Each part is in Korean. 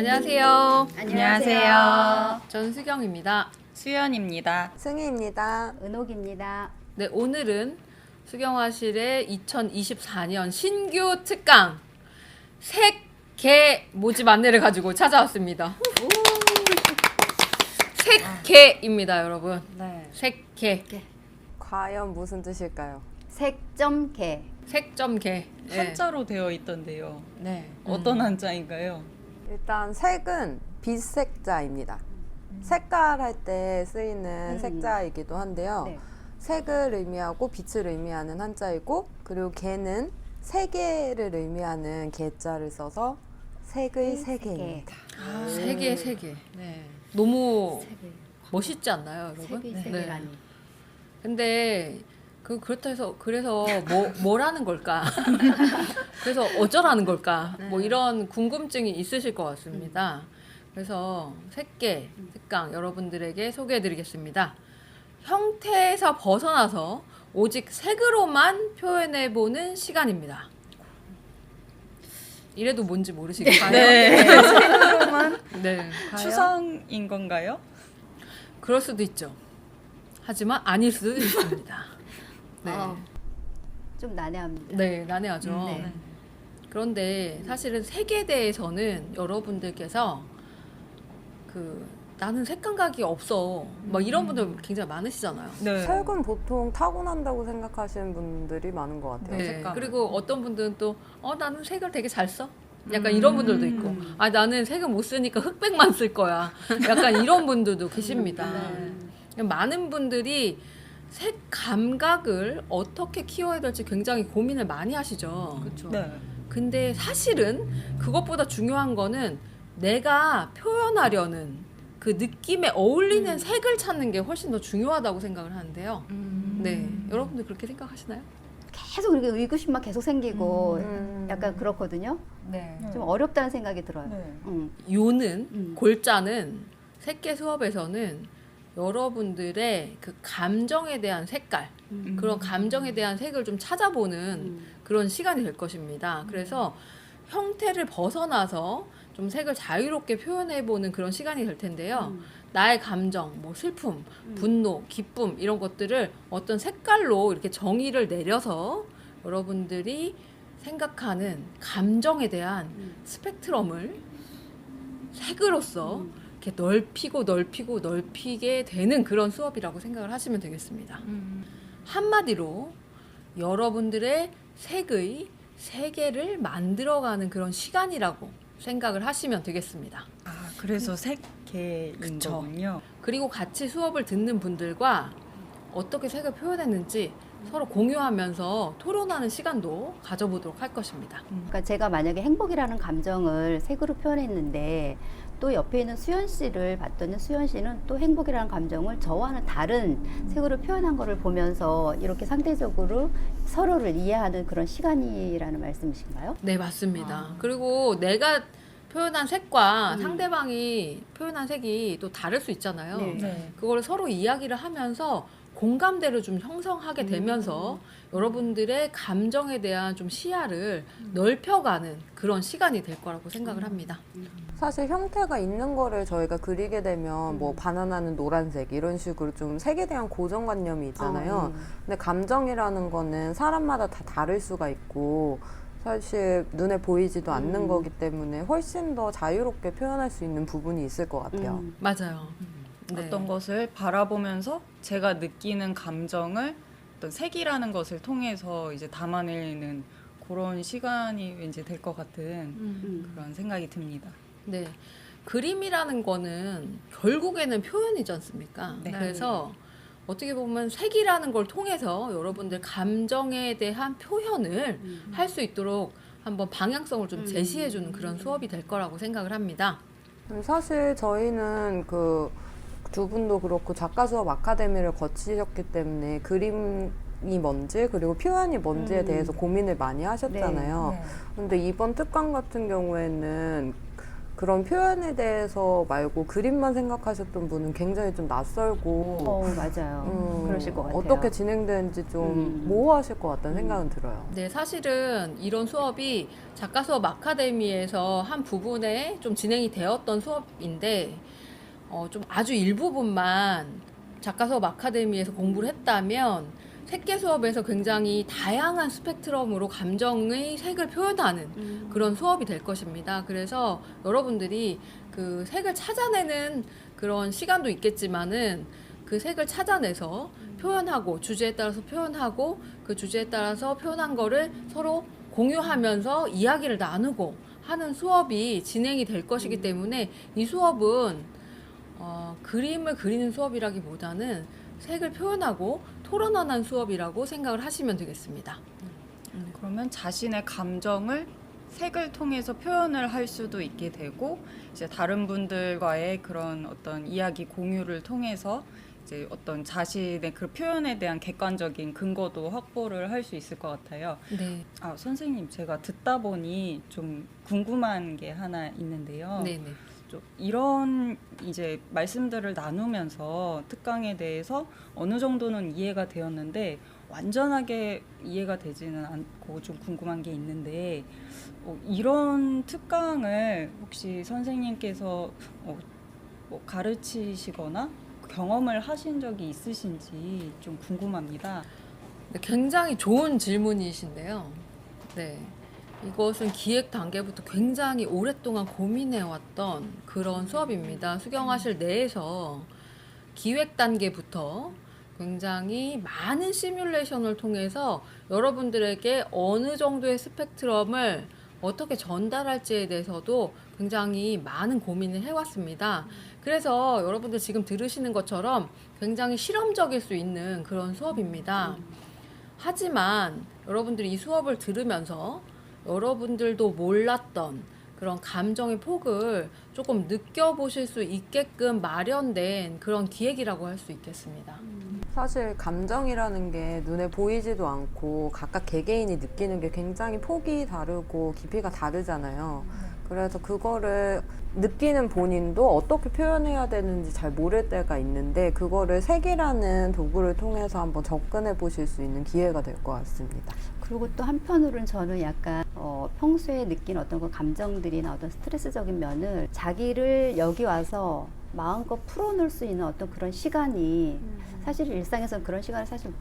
안녕하세요. 안녕하세요. 저는 수경입니다. 수연입니다. 승희입니다. 은옥입니다. 네, 오늘은 수경화실의 2024년 신규 특강 색개 모집 안내를 가지고 찾아왔습니다. 색개입니다, 여러분. 네. 색개. 과연 무슨 뜻일까요? 색점개. 색점개. 네. 한자로 되어 있던데요. 네. 어떤 한자인가요? 일단 색은 빛색자입니다. 색깔 할 때 쓰이는 색자이기도 한데요. 네. 색을 의미하고 빛을 의미하는 한자이고, 그리고 개는 세계를 의미하는 개자를 써서 색의 세계입니다. 세계. 네. 너무 세계. 멋있지 않나요, 여러분? 세계 네. 세계라니. 근데 그렇다 해서 그래서 뭐라는 걸까? 그래서 어쩌라는 걸까? 뭐 이런 궁금증이 있으실 것 같습니다. 그래서 색개 특강 여러분들에게 소개해드리겠습니다. 형태에서 벗어나서 오직 색으로만 표현해보는 시간입니다. 이래도 뭔지 모르시겠어요? 네. 색으로만 네. 추상인 건가요? 그럴 수도 있죠. 하지만 아닐 수도 있습니다. 네. 좀 난해합니다. 네, 난해하죠. 네. 그런데 사실은 색에 대해서는 여러분들께서 나는 색 감각이 없어. 막 이런 분들 굉장히 많으시잖아요. 네. 색은 보통 타고난다고 생각하시는 분들이 많은 것 같아요. 네. 색감을. 그리고 어떤 분들은 또 나는 색을 되게 잘 써. 약간 이런 분들도 있고, 나는 색을 못 쓰니까 흑백만 쓸 거야. 약간 이런 분들도 계십니다. 많은 분들이 색 감각을 어떻게 키워야 될지 굉장히 고민을 많이 하시죠. 그렇죠. 네. 근데 사실은 그것보다 중요한 거는 내가 표현하려는 그 느낌에 어울리는 색을 찾는 게 훨씬 더 중요하다고 생각을 하는데요. 네, 여러분들 그렇게 생각하시나요? 계속 이렇게 의구심만 계속 생기고 약간 음. 그렇거든요. 네. 좀 어렵다는 생각이 들어요. 네. 요는 골자는 색계 수업에서는 여러분들의 그 감정에 대한 색깔, 그런 감정에 대한 색을 좀 찾아보는 그런 시간이 될 것입니다. 그래서 형태를 벗어나서 좀 색을 자유롭게 표현해보는 그런 시간이 될 텐데요. 나의 감정, 뭐 슬픔, 분노, 기쁨 이런 것들을 어떤 색깔로 이렇게 정의를 내려서 여러분들이 생각하는 감정에 대한 스펙트럼을 색으로서 이렇게 넓히게 되는 그런 수업이라고 생각을 하시면 되겠습니다. 한마디로 여러분들의 색의 세계를 만들어가는 그런 시간이라고 생각을 하시면 되겠습니다. 아, 그래서 색계인 그쵸. 거군요. 그리고 같이 수업을 듣는 분들과 어떻게 색을 표현했는지 서로 공유하면서 토론하는 시간도 가져보도록 할 것입니다. 그러니까 제가 만약에 행복이라는 감정을 색으로 표현했는데 또 옆에 있는 수연 씨를 봤더니 수연 씨는 또 행복이라는 감정을 저와는 다른 색으로 표현한 거를 보면서 이렇게 상대적으로 서로를 이해하는 그런 시간이라는 말씀이신가요? 네, 맞습니다. 그리고 내가 표현한 색과 상대방이 표현한 색이 또 다를 수 있잖아요. 네. 네. 그걸 서로 이야기를 하면서 공감대를 좀 형성하게 되면서 여러분들의 감정에 대한 좀 시야를 넓혀가는 그런 시간이 될 거라고 생각을 합니다. 사실 형태가 있는 거를 저희가 그리게 되면 뭐 바나나는 노란색 이런 식으로 좀 색에 대한 고정관념이 있잖아요. 근데 감정이라는 거는 사람마다 다 다를 수가 있고 사실 눈에 보이지도 않는 거기 때문에 훨씬 더 자유롭게 표현할 수 있는 부분이 있을 것 같아요. 맞아요. 네. 어떤 것을 바라보면서 제가 느끼는 감정을 어떤 색이라는 것을 통해서 이제 담아내는 그런 시간이 왠지 될 것 같은 그런 생각이 듭니다. 네. 그림이라는 거는 결국에는 표현이지 않습니까? 네. 그래서 어떻게 보면 색이라는 걸 통해서 여러분들 감정에 대한 표현을 할 수 있도록 한번 방향성을 좀 제시해주는 그런 수업이 될 거라고 생각을 합니다. 사실 저희는 그 두 분도 그렇고 작가 수업 아카데미를 거치셨기 때문에 그림이 뭔지 그리고 표현이 뭔지에 대해서 고민을 많이 하셨잖아요. 네. 근데 이번 특강 같은 경우에는 그런 표현에 대해서 말고 그림만 생각하셨던 분은 굉장히 좀 낯설고 맞아요. 그러실 것 같아요. 어떻게 진행되는지 좀 모호하실 것 같다는 생각은 들어요. 네, 사실은 이런 수업이 작가 수업 아카데미에서 한 부분에 좀 진행이 되었던 수업인데 좀 아주 일부분만 작가 수업 아카데미에서 공부를 했다면 색계 수업에서 굉장히 다양한 스펙트럼으로 감정의 색을 표현하는 그런 수업이 될 것입니다. 그래서 여러분들이 그 색을 찾아내는 그런 시간도 있겠지만은 그 색을 찾아내서 표현하고 주제에 따라서 표현하고 그 주제에 따라서 표현한 거를 서로 공유하면서 이야기를 나누고 하는 수업이 진행이 될 것이기 때문에 이 수업은 그림을 그리는 수업이라기보다는 색을 표현하고 토론하는 수업이라고 생각을 하시면 되겠습니다. 그러면 자신의 감정을 색을 통해서 표현을 할 수도 있게 되고 이제 다른 분들과의 그런 어떤 이야기 공유를 통해서 이제 어떤 자신의 그 표현에 대한 객관적인 근거도 확보를 할 수 있을 것 같아요. 네. 선생님, 제가 듣다 보니 좀 궁금한 게 하나 있는데요. 네네. 좀 이런 이제 말씀들을 나누면서 특강에 대해서 어느 정도는 이해가 되었는데 완전하게 이해가 되지는 않고 좀 궁금한 게 있는데 이런 특강을 혹시 선생님께서 뭐 가르치시거나 경험을 하신 적이 있으신지 좀 궁금합니다. 네, 굉장히 좋은 질문이신데요. 네. 이것은 기획 단계부터 굉장히 오랫동안 고민해왔던 그런 수업입니다. 수경화실 내에서 기획 단계부터 굉장히 많은 시뮬레이션을 통해서 여러분들에게 어느 정도의 스펙트럼을 어떻게 전달할지에 대해서도 굉장히 많은 고민을 해왔습니다. 그래서 여러분들 지금 들으시는 것처럼 굉장히 실험적일 수 있는 그런 수업입니다. 하지만 여러분들이 이 수업을 들으면서 여러분들도 몰랐던 그런 감정의 폭을 조금 느껴보실 수 있게끔 마련된 그런 기획이라고 할 수 있겠습니다. 사실 감정이라는 게 눈에 보이지도 않고 각각 개개인이 느끼는 게 굉장히 폭이 다르고 깊이가 다르잖아요. 그래서 그거를 느끼는 본인도 어떻게 표현해야 되는지 잘 모를 때가 있는데 그거를 색이라는 도구를 통해서 한번 접근해 보실 수 있는 기회가 될 것 같습니다. 그리고 또 한편으로는 저는 약간 평소에 느낀 어떤 그 감정들이나 어떤 스트레스적인 면을 자기를 여기 와서 마음껏 풀어놓을 수 있는 어떤 그런 시간이 사실 일상에서는 그런 시간을 사실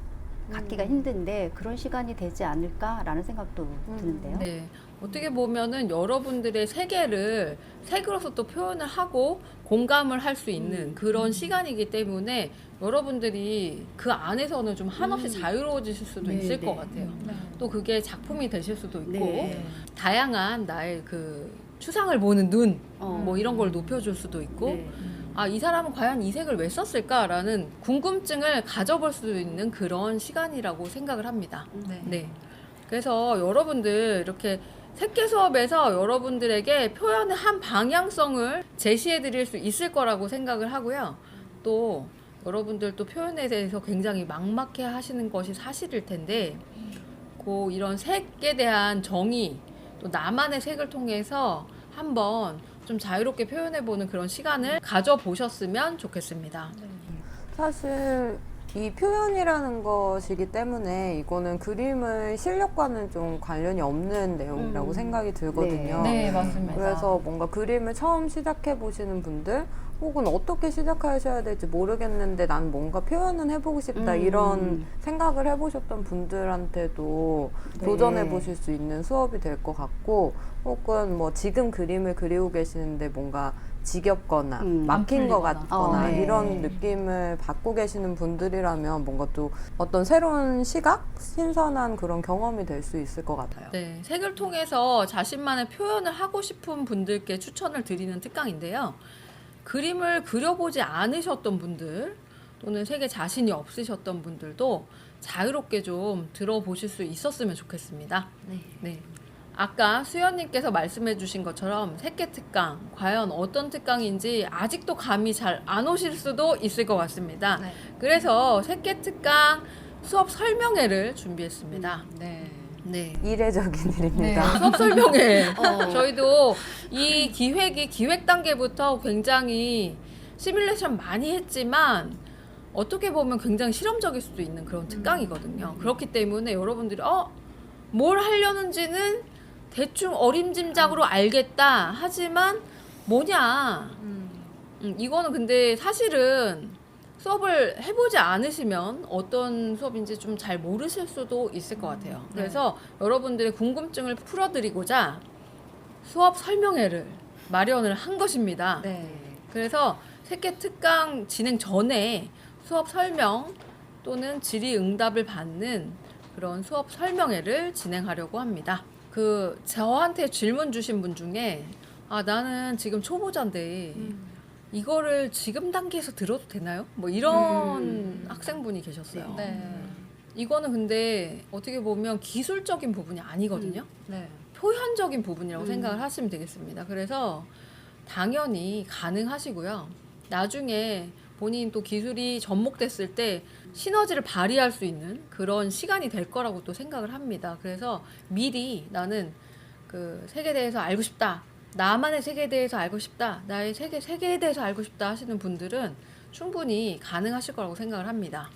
갖기가 힘든데 그런 시간이 되지 않을까라는 생각도 드는데요. 네. 어떻게 보면은 여러분들의 세계를 색으로서 또 표현을 하고 공감을 할 수 있는 그런 시간이기 때문에 여러분들이 그 안에서는 좀 한없이 자유로워지실 수도 네, 있을 네. 것 같아요. 또 그게 작품이 되실 수도 있고 네. 다양한 나의 그 추상을 보는 눈, 어. 뭐 이런 걸 높여줄 수도 있고 네. 이 사람은 과연 이 색을 왜 썼을까라는 궁금증을 가져볼 수 있는 그런 시간이라고 생각을 합니다. 네. 그래서 여러분들 이렇게 색계 수업에서 여러분들에게 표현의 한 방향성을 제시해 드릴 수 있을 거라고 생각을 하고요. 또 여러분들도 표현에 대해서 굉장히 막막해 하시는 것이 사실일 텐데 이런 색에 대한 정의 또 나만의 색을 통해서 한번 좀 자유롭게 표현해보는 그런 시간을 가져보셨으면 좋겠습니다. 사실 이 표현이라는 것이기 때문에 이거는 그림의 실력과는 좀 관련이 없는 내용이라고 생각이 들거든요. 네, 맞습니다. 그래서 뭔가 그림을 처음 시작해 보시는 분들 혹은 어떻게 시작하셔야 될지 모르겠는데 난 뭔가 표현은 해보고 싶다 이런 생각을 해보셨던 분들한테도 네. 도전해 보실 수 있는 수업이 될 것 같고 혹은 뭐 지금 그림을 그리고 계시는데 뭔가 지겹거나 막힌 것 풀리거나. 같거나 네. 이런 느낌을 받고 계시는 분들이라면 뭔가 또 어떤 새로운 시각, 신선한 그런 경험이 될 수 있을 것 같아요. 네, 색을 통해서 자신만의 표현을 하고 싶은 분들께 추천을 드리는 특강인데요. 그림을 그려보지 않으셨던 분들 또는 색에 자신이 없으셨던 분들도 자유롭게 좀 들어보실 수 있었으면 좋겠습니다. 네. 아까 수연님께서 말씀해 주신 것처럼 색계 특강, 과연 어떤 특강인지 아직도 감이 잘 안 오실 수도 있을 것 같습니다. 그래서 색계 특강 수업 설명회를 준비했습니다. 네. 이례적인 일입니다. 수업 설명회. 어. 저희도 이 기획이 기획 단계부터 굉장히 시뮬레이션 많이 했지만 어떻게 보면 굉장히 실험적일 수도 있는 그런 특강이거든요. 그렇기 때문에 여러분들이 뭘 하려는지는 대충 어림짐작으로 알겠다. 하지만 뭐냐. 이거는 근데 사실은 수업을 해보지 않으시면 어떤 수업인지 좀 잘 모르실 수도 있을 것 같아요. 그래서 여러분들의 궁금증을 풀어드리고자 수업 설명회를 마련을 한 것입니다. 네. 그래서 새끼 특강 진행 전에 수업 설명 또는 질의응답을 받는 그런 수업 설명회를 진행하려고 합니다. 저한테 질문 주신 분 중에 나는 지금 초보자인데 이거를 지금 단계에서 들어도 되나요? 뭐 이런 학생분이 계셨어요. 네. 이거는 근데 어떻게 보면 기술적인 부분이 아니거든요. 네. 표현적인 부분이라고 생각을 하시면 되겠습니다. 그래서 당연히 가능하시고요. 나중에 본인 또 기술이 접목됐을 때 시너지를 발휘할 수 있는 그런 시간이 될 거라고 또 생각을 합니다. 그래서 미리 나는 그 세계에 대해서 알고 싶다. 나만의 세계에 대해서 알고 싶다. 나의 세계에 대해서 알고 싶다 하시는 분들은 충분히 가능하실 거라고 생각을 합니다.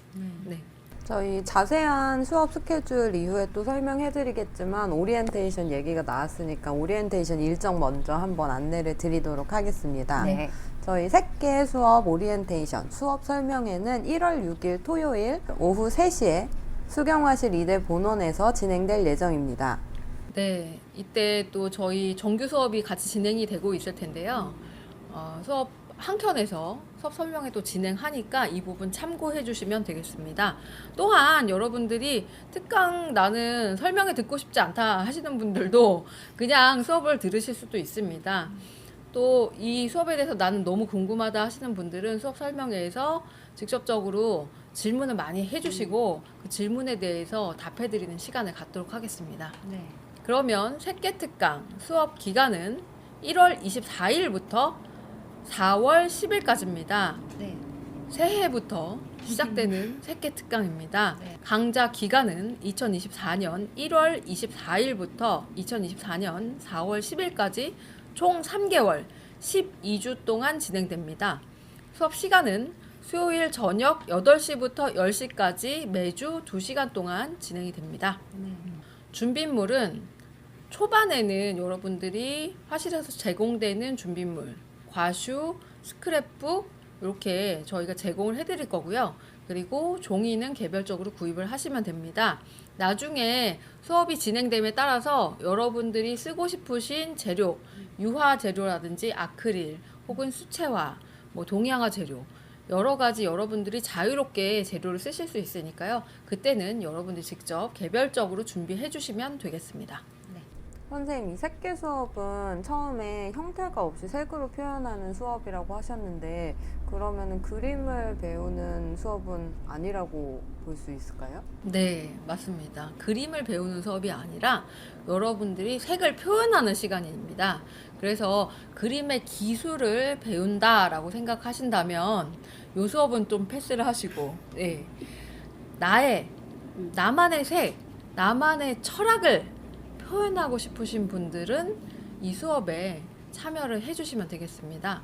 네. 저희 자세한 수업 스케줄 이후에 또 설명해드리겠지만 오리엔테이션 얘기가 나왔으니까 오리엔테이션 일정 먼저 한번 안내를 드리도록 하겠습니다. 네. 저희 새끼 수업 오리엔테이션 수업 설명회는 1월 6일 토요일 오후 3시에 수경화실 2대 본원에서 진행될 예정입니다. 네, 이때 또 저희 정규 수업이 같이 진행이 되고 있을 텐데요. 수업 한켠에서 수업 설명회도 진행하니까 이 부분 참고해 주시면 되겠습니다. 또한 여러분들이 특강 나는 설명회 듣고 싶지 않다 하시는 분들도 그냥 수업을 들으실 수도 있습니다. 또 이 수업에 대해서 나는 너무 궁금하다 하시는 분들은 수업 설명회에서 직접적으로 질문을 많이 해주시고 그 질문에 대해서 답해드리는 시간을 갖도록 하겠습니다. 네. 그러면 새끼 특강 수업 기간은 1월 24일부터 4월 10일까지입니다. 네. 새해부터 시작되는 새끼 특강입니다. 네. 강좌 기간은 2024년 1월 24일부터 2024년 4월 10일까지 총 3개월 12주 동안 진행됩니다. 수업 시간은 수요일 저녁 8시부터 10시까지 매주 2시간 동안 진행이 됩니다. 네. 준비물은 초반에는 여러분들이 화실에서 제공되는 준비물, 과슈, 스크랩북 이렇게 저희가 제공을 해드릴 거고요. 그리고 종이는 개별적으로 구입을 하시면 됩니다. 나중에 수업이 진행됨에 따라서 여러분들이 쓰고 싶으신 재료, 유화 재료라든지 아크릴 혹은 수채화, 동양화 재료 여러 가지 여러분들이 자유롭게 재료를 쓰실 수 있으니까요. 그때는 여러분들이 직접 개별적으로 준비해 주시면 되겠습니다. 선생님, 이 새끼 수업은 처음에 형태가 없이 색으로 표현하는 수업이라고 하셨는데 그러면은 그림을 배우는 수업은 아니라고 볼 수 있을까요? 네, 맞습니다. 그림을 배우는 수업이 아니라 여러분들이 색을 표현하는 시간입니다. 그래서 그림의 기술을 배운다라고 생각하신다면 이 수업은 좀 패스를 하시고 네. 나만의 색, 나만의 철학을 표현하고 싶으신 분들은 이 수업에 참여를 해주시면 되겠습니다.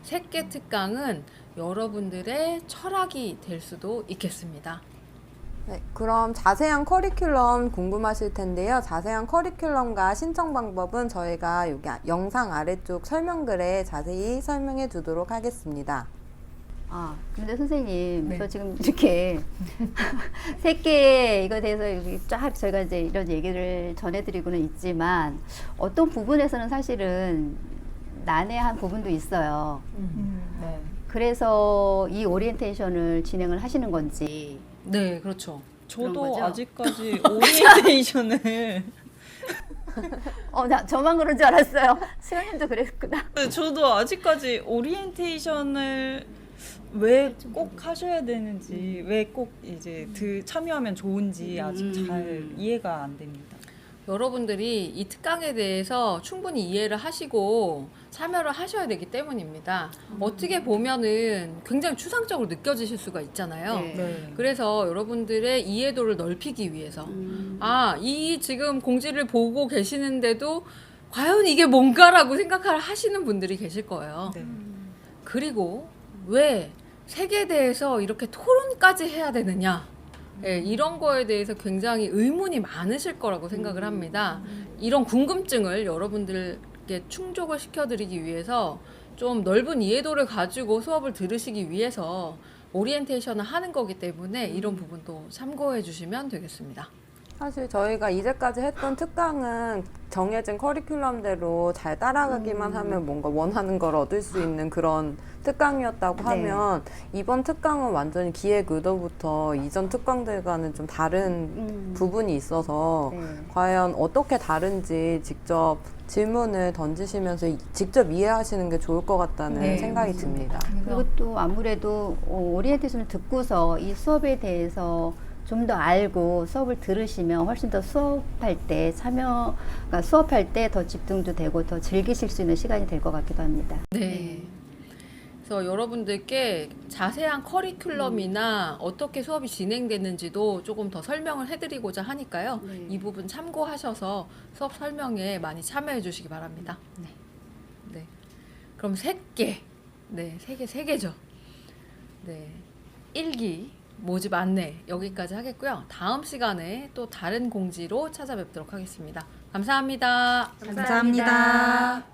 새끼 특강은 여러분들의 철학이 될 수도 있겠습니다. 네, 그럼 자세한 커리큘럼 궁금하실 텐데요. 자세한 커리큘럼과 신청 방법은 저희가 여기 영상 아래쪽 설명글에 자세히 설명해 두도록 하겠습니다. 근데 선생님, 네. 저 지금 이렇게 새끼 이거에 대해서 여기 쫙 저희가 이제 이런 얘기를 전해드리고는 있지만 어떤 부분에서는 사실은 난해한 부분도 있어요. 네. 그래서 이 오리엔테이션을 진행을 하시는 건지. 네, 그렇죠. 그런 저도 거죠? 아직까지 오리엔테이션을 저만 그런 줄 알았어요. 수영님도 그랬구나. 저도 아직까지 오리엔테이션을 왜 꼭 하셔야 되는지, 왜 꼭 이제 참여하면 좋은지 아직 잘 이해가 안 됩니다. 여러분들이 이 특강에 대해서 충분히 이해를 하시고 참여를 하셔야 되기 때문입니다. 어떻게 보면은 굉장히 추상적으로 느껴지실 수가 있잖아요. 네. 네. 그래서 여러분들의 이해도를 넓히기 위해서 아, 이 지금 공지를 보고 계시는데도 과연 이게 뭔가라고 생각을 하시는 분들이 계실 거예요. 네. 그리고 왜 색에 대해서 이렇게 토론까지 해야 되느냐? 예, 이런 거에 대해서 굉장히 의문이 많으실 거라고 생각을 합니다. 이런 궁금증을 여러분들께 충족을 시켜드리기 위해서 좀 넓은 이해도를 가지고 수업을 들으시기 위해서 오리엔테이션을 하는 거기 때문에 이런 부분도 참고해 주시면 되겠습니다. 사실 저희가 이제까지 했던 특강은 정해진 커리큘럼대로 잘 따라가기만 하면 뭔가 원하는 걸 얻을 수 있는 그런 특강이었다고 네. 하면 이번 특강은 완전히 기획 의도부터 이전 특강들과는 좀 다른 부분이 있어서 네. 과연 어떻게 다른지 직접 질문을 던지시면서 직접 이해하시는 게 좋을 것 같다는 네, 생각이 듭니다. 그리고 또 아무래도 오리엔테이션을 듣고서 이 수업에 대해서 좀 더 알고 수업을 들으시면 훨씬 더 수업할 때 그러니까 수업할 때 더 집중도 되고 더 즐기실 수 있는 시간이 될 것 같기도 합니다. 네. 그래서 여러분들께 자세한 커리큘럼이나 어떻게 수업이 진행되는지도 조금 더 설명을 해드리고자 하니까요. 네. 이 부분 참고하셔서 수업 설명에 많이 참여해 주시기 바랍니다. 네. 네. 그럼 3개. 네, 3개죠. 네. 1기 모집 안내 여기까지 하겠고요. 다음 시간에 또 다른 공지로 찾아뵙도록 하겠습니다. 감사합니다. 감사합니다.